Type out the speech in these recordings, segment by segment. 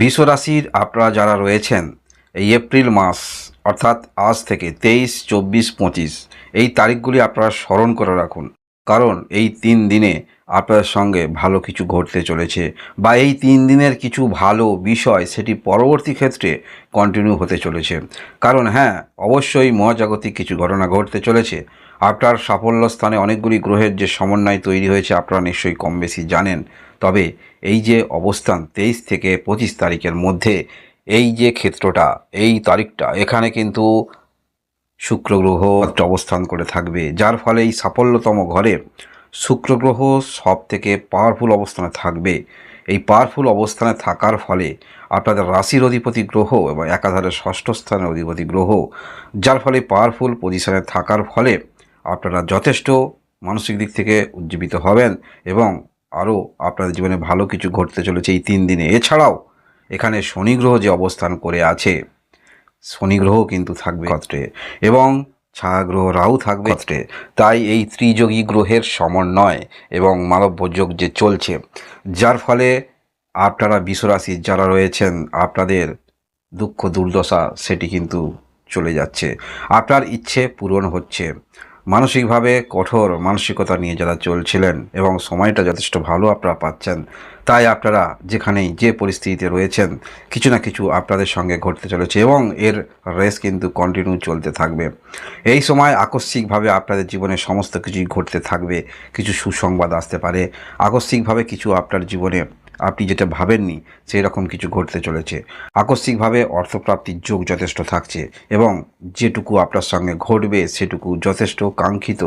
বৃষ রাশির আপনারা যারা রয়েছেন এই এপ্রিল মাস অর্থাৎ আজ থেকে 23, 24, 25 এই তারিখগুলি আপনারা স্মরণ করে রাখুন। কারণ এই 3 দিনে আপনাদের সঙ্গে ভালো কিছু ঘটতে চলেছে, বা এই 3 দিনের কিছু ভালো বিষয় সেটি পরবর্তী ক্ষেত্রে কন্টিনিউ হতে চলেছে। কারণ হ্যাঁ, অবশ্যই মহাজাগতিক কিছু ঘটনা ঘটতে চলেছে। আপনার সাফল্য স্থানে অনেকগুলি গ্রহের যে সমন্বয় তৈরি হয়েছে আপনারা নিশ্চয়ই কম বেশি জানেন। তবে এই যে অবস্থান 23 থেকে 25 তারিখের মধ্যে এই যে ক্ষেত্রটা, এই তারিখটা, এখানে কিন্তু শুক্র গ্রহ একটা অবস্থান করে থাকবে, যার ফলে এই সাফল্যতম ঘরে শুক্র গ্রহ সব থেকে পাওয়ারফুল অবস্থানে থাকবে। এই পাওয়ারফুল অবস্থানে থাকার ফলে আপনাদের রাশির অধিপতি গ্রহ এবং একাধারে ষষ্ঠ স্থানের অধিপতি গ্রহ, যার ফলে পাওয়ারফুল পজিশনে থাকার ফলে আপনারা যথেষ্ট মানসিক দিক থেকে উজ্জীবিত হবেন এবং আরও আপনাদের জীবনে ভালো কিছু ঘটতে চলেছে এই 3 দিনে। এছাড়াও এখানে শনি গ্রহ যে অবস্থান করে আছে, শনি গ্রহ কিন্তু থাকবে ক্ষেত্রে এবং ছায়া গ্রহ রাহু থাকবে ক্ষেত্রে। তাই এই ত্রিযোগী গ্রহের সমন্বয় এবং মানবযোগ যে চলছে, যার ফলে আপনারা বিশ্বরাশির যারা রয়েছেন আপনাদের দুঃখ দুর্দশা সেটি কিন্তু চলে যাচ্ছে, আপনার ইচ্ছে পূরণ হচ্ছে। মানসিকভাবে কঠোর মানসিকতা নিয়ে যারা চলছিলেন এবং সময়টা যথেষ্ট ভালো আপনারা পাচ্ছেন, তাই আপনারা যেখানেই যে পরিস্থিতিতে রয়েছেন কিছু না কিছু আপনাদের সঙ্গে ঘটতে চলেছে এবং এর রেস কিন্তু কন্টিনিউ চলতে থাকবে। এই সময় আকস্মিকভাবে আপনাদের জীবনে সমস্ত কিছুই ঘটতে থাকবে। কিছু সুসংবাদ আসতে পারে, আকস্মিকভাবে কিছু আপনার জীবনে আপনি যেটা ভাবেননি সেই রকম কিছু ঘটতে চলেছে। আকস্মিকভাবে অর্থপ্রাপ্তির যোগ যথেষ্ট থাকছে এবং যেটুকু আপনার সঙ্গে ঘটবে সেটুকু যথেষ্ট কাঙ্ক্ষিত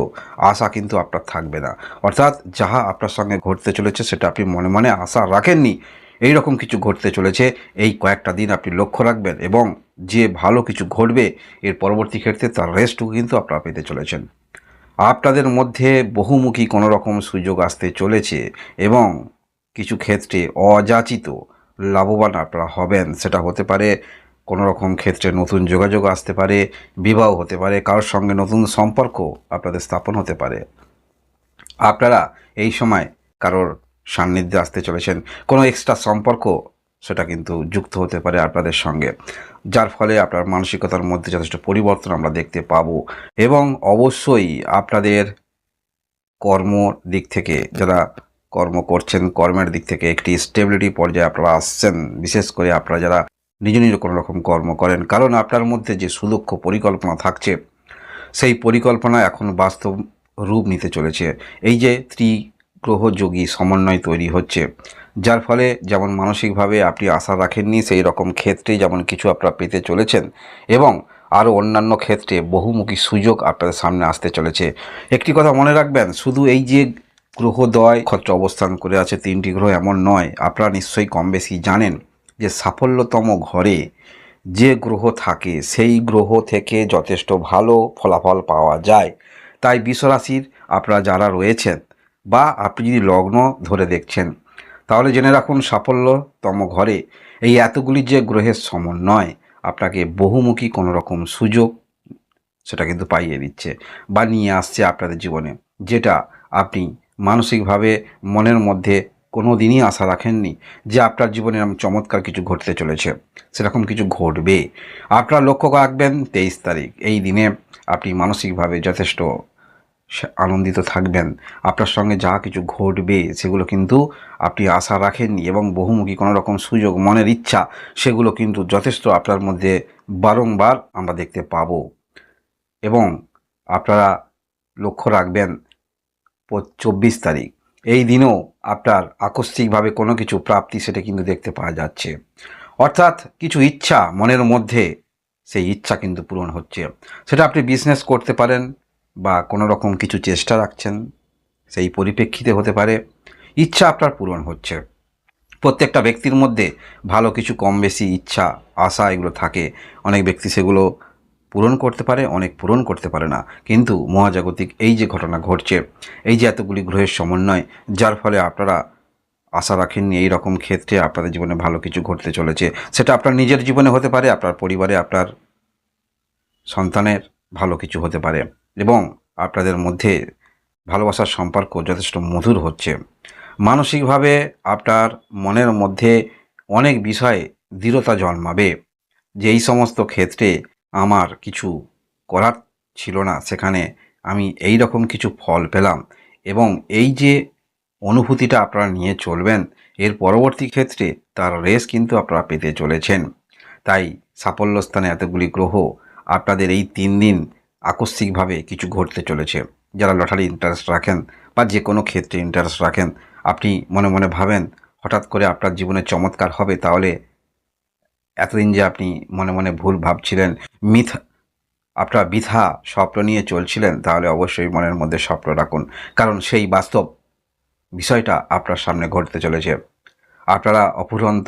আশা কিন্তু আপনার থাকবে না। অর্থাৎ যাহা আপনার সঙ্গে ঘটতে চলেছে সেটা আপনি মনে মনে আশা রাখেননি, এই রকম কিছু ঘটতে চলেছে। এই কয়েকটা দিন আপনি লক্ষ্য রাখবেন এবং যে ভালো কিছু ঘটবে এর পরবর্তী ক্ষেত্রে তার রেস্টটুকু কিন্তু আপনারা পেতে চলেছেন। আপনাদের মধ্যে বহুমুখী কোনো রকম সুযোগ আসতে চলেছে এবং কিছু ক্ষেত্রে অযাচিত লাভবান আপনারা হবেন। সেটা হতে পারে কোনো রকম ক্ষেত্রে নতুন যোগাযোগ আসতে পারে, বিবাহ হতে পারে, কারোর সঙ্গে নতুন সম্পর্ক আপনাদের স্থাপন হতে পারে। আপনারা এই সময় কারোর সান্নিধ্যে আসতে চলেছেন, কোনো এক্সট্রা সম্পর্ক সেটা কিন্তু যুক্ত হতে পারে আপনাদের সঙ্গে, যার ফলে আপনার মানসিকতার মধ্যে যথেষ্ট পরিবর্তন আমরা দেখতে পাবো। এবং অবশ্যই আপনাদের কর্ম দিক থেকে যারা কর্ম করছেন, কর্মের দিক থেকে একটি স্টেবিলিটি পর্যায়ে আপনারা আসছেন, বিশেষ করে আপনারা যারা নিজ নিজ কোনো রকম কর্ম করেন। কারণ আপনার মধ্যে যে সুদক্ষ পরিকল্পনা থাকছে সেই পরিকল্পনা এখন বাস্তব রূপ নিতে চলেছে। এই যে ত্রিগ্রহযোগী সমন্বয় তৈরি হচ্ছে, যার ফলে যেমন মানসিকভাবে আপনি আশা রাখেননি সেই রকম ক্ষেত্রে যেমন কিছু আপনারা পেতে চলেছেন এবং আরও অন্যান্য ক্ষেত্রে বহুমুখী সুযোগ আপনাদের সামনে আসতে চলেছে। একটি কথা মনে রাখবেন, শুধু এই যে গ্রহদ্বয় ক্ষেত্রে অবস্থান করে আছে 3টি গ্রহ এমন নয়, আপনারা নিশ্চয়ই কম বেশি জানেন যে সাফল্যতম ঘরে যে গ্রহ থাকে সেই গ্রহ থেকে যথেষ্ট ভালো ফলাফল পাওয়া যায়। তাই বিশ্বরাশির আপনারা যারা রয়েছেন বা আপনি যদি লগ্ন ধরে দেখছেন তাহলে জেনে রাখুন সাফল্যতম ঘরে এই এতগুলি যে গ্রহের সমন্বয় আপনাকে বহুমুখী কোনো রকম সুযোগ সেটা কিন্তু পাইয়ে দিচ্ছে বা নিয়ে আসছে আপনাদের জীবনে, যেটা আপনি মানসিকভাবে মনের মধ্যে কোনো দিনই আশা রাখেননি যে আপনার জীবনে এরকম চমৎকার কিছু ঘটতে চলেছে। সেরকম কিছু ঘটবে। আপনারা লক্ষ্য রাখবেন 23 তারিখ এই দিনে আপনি মানসিকভাবে যথেষ্ট আনন্দিত থাকবেন। আপনার সঙ্গে যা কিছু ঘটবে সেগুলো কিন্তু আপনি আশা রাখেননি এবং বহুমুখী কোনো রকম সুযোগ, মনের ইচ্ছা, সেগুলো কিন্তু যথেষ্ট আপনার মধ্যে বারংবার আমরা দেখতে পাবো। এবং আপনারা লক্ষ্য রাখবেন 24 তারিখ এই দিনও আপনার আকস্মিকভাবে কোনো কিছু প্রাপ্তি সেটা কিন্তু দেখতে পাওয়া যাচ্ছে। অর্থাৎ কিছু ইচ্ছা মনের মধ্যে, সেই ইচ্ছা কিন্তু পূরণ হচ্ছে। সেটা আপনি বিজনেস করতে পারেন বা কোনো রকম কিছু চেষ্টা রাখছেন, সেই পরিপ্রেক্ষিতে হতে পারে ইচ্ছা আপনার পূরণ হচ্ছে। প্রত্যেকটা ব্যক্তির মধ্যে ভালো কিছু কম বেশি ইচ্ছা আশা এগুলো থাকে। অনেক ব্যক্তি সেগুলো পূরণ করতে পারে, অনেক পূরণ করতে পারে না। কিন্তু মহাজাগতিক এই যে ঘটনা ঘটছে, এই যে এতগুলি গ্রহের সমন্বয়, যার ফলে আপনারা আশা রাখেননি এই রকম ক্ষেত্রে আপনাদের জীবনে ভালো কিছু ঘটতে চলেছে। সেটা আপনার নিজের জীবনে হতে পারে, আপনার পরিবারে আপনার সন্তানের ভালো কিছু হতে পারে এবং আপনাদের মধ্যে ভালোবাসার সম্পর্ক যথেষ্ট মধুর হচ্ছে। মানসিকভাবে আপনার মনের মধ্যে অনেক বিষয়ে দৃঢ়তা জন্মাবে যে এই সমস্ত ক্ষেত্রে আমার কিছু করার ছিল না, সেখানে আমি এই রকম কিছু ফল পেলাম। এবং এই যে অনুভূতিটা আপনারা নিয়ে চলবেন, এর পরবর্তী ক্ষেত্রে তার রেস কিন্তু আপনারা পেতে চলেছেন। তাই সাফল্য স্থানে এতগুলি গ্রহ আপনাদের এই 3 দিন আকস্মিকভাবে কিছু ঘটতে চলেছে। যারা লটারি ইন্টারেস্ট রাখেন বা যে কোনো ক্ষেত্রে ইন্টারেস্ট রাখেন, আপনি মনে মনে ভাবেন হঠাৎ করে আপনার জীবনে চমৎকার হবে, তাহলে এতদিন যে আপনি মনে মনে ভুল ভাবছিলেন, আপনারা বৃথা স্বপ্ন নিয়ে চলছিলেন, তাহলে অবশ্যই মনের মধ্যে স্বপ্ন রাখুন, কারণ সেই বাস্তব বিষয়টা আপনার সামনে ঘটতে চলেছে। আপনারা অফুরন্ত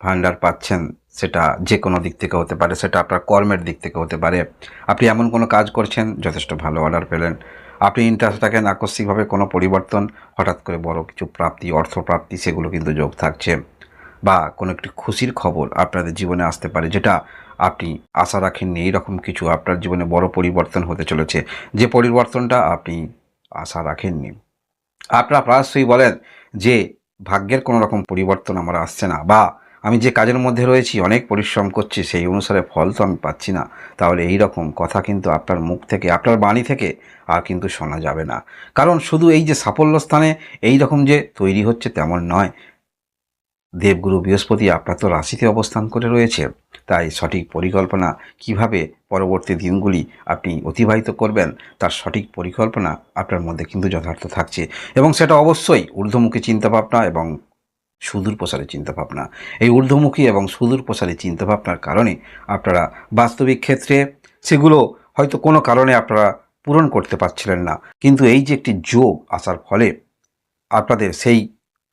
ভান্ডার পাচ্ছেন, সেটা যে কোনো দিক থেকে হতে পারে, সেটা আপনার কর্মের দিক থেকে হতে পারে। আপনি এমন কোনো কাজ করছেন, যথেষ্ট ভালো অর্ডার পেলেন। আপনি ইন্টারেস্ট রাখেন আকস্মিকভাবে কোনো পরিবর্তন, হঠাৎ করে বড় কিছু প্রাপ্তি, অর্থপ্রাপ্তি, সেগুলো কিন্তু যোগ থাকছে। বা কোনো একটি খুশির খবর আপনাদের জীবনে আসতে পারে, যেটা আপনি আশা রাখেননি। এইরকম কিছু আপনার জীবনে বড় পরিবর্তন হতে চলেছে, যে পরিবর্তনটা আপনি আশা রাখেননি। আপনারা প্রায়শই বলেন যে ভাগ্যের কোনো রকম পরিবর্তন আমার আসছে না, বা আমি যে কাজের মধ্যে রয়েছি, অনেক পরিশ্রম করছি, সেই অনুসারে ফল তো আমি পাচ্ছি না। তাহলে এই রকম কথা কিন্তু আপনার মুখ থেকে, আপনার বাণী থেকে আর কিন্তু শোনা যাবে না। কারণ শুধু এই যে সাফল্য স্থানে এই রকম যে তৈরি হচ্ছে তেমন নয়। দেবগুরু বৃহস্পতি আপনার তো রাশিতে অবস্থান করে রয়েছে। তাই সঠিক পরিকল্পনা কিভাবে পরবর্তী দিনগুলি আপনি অতিবাহিত করবেন, তার সঠিক পরিকল্পনা আপনার মধ্যে কিন্তু যথার্থ থাকছে। এবং সেটা অবশ্যই ঊর্ধ্বমুখী চিন্তাভাবনা এবং সুদূর প্রসারী চিন্তাভাবনা। এই ঊর্ধ্বমুখী এবং সুদূর প্রসারী চিন্তাভাবনার কারণে আপনারা বাস্তবিক ক্ষেত্রে সেগুলো হয়তো কোনো কারণে আপনারা পূরণ করতে পারছিলেন না, কিন্তু এই যে একটি যোগ আসার ফলে আপনাদের সেই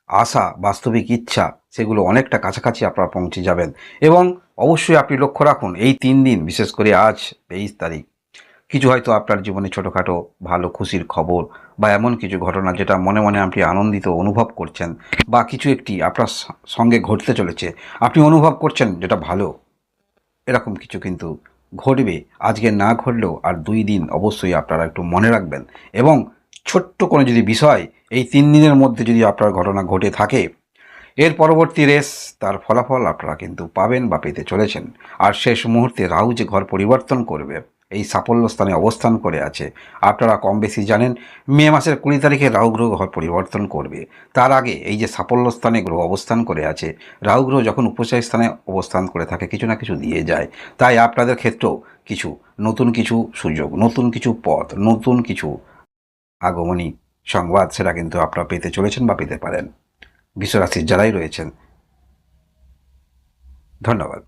আশা, বাস্তবিক ইচ্ছা, সেগুলো অনেকটা কাছাকাছি আপনারা পৌঁছে যাবেন। এবং অবশ্যই আপনি লক্ষ্য রাখুন, এই 3 দিন, বিশেষ করে আজ 23 তারিখ, কিছু হয়তো আপনার জীবনে ছোটোখাটো ভালো খুশির খবর বা এমন কিছু ঘটনা যেটা মনে মনে আপনি আনন্দিত অনুভব করছেন, বা কিছু একটি আপনার সঙ্গে ঘটতে চলেছে, আপনি অনুভব করছেন যেটা ভালো, এরকম কিছু কিন্তু ঘটবে। আজকে না ঘটলেও আর 2 দিন অবশ্যই আপনারা একটু মনে রাখবেন। এবং ছোট্ট কোনো যদি বিষয় এই 3 দিনের মধ্যে যদি আপনার ঘটনা ঘটে থাকে, এর পরবর্তী রেস, তার ফলাফল আপনারা কিন্তু পাবেন বা পেতে চলেছেন। আর শেষ মুহূর্তে রাহু যে ঘর পরিবর্তন করবে, এই সাফল্য স্থানে অবস্থান করে আছে, আপনারা কম বেশি জানেন। মে মাসের 20 তারিখে রাহু গ্রহ ঘর পরিবর্তন করবে। তার আগে এই যে সাফল্য স্থানে গ্রহ অবস্থান করে আছে, রাহু গ্রহ যখন উপচয় স্থানে অবস্থান করে থাকে, কিছু না কিছু দিয়ে যায়। তাই আপনাদের ক্ষেত্রেও কিছু নতুন কিছু সুযোগ, নতুন কিছু পথ, নতুন কিছু আগমনী সংবাদ, সেটা কিন্তু আপনারা পেতে চলেছেন বা পেতে পারেন। বিশ্বরাশির যারাই রয়েছেন, ধন্যবাদ।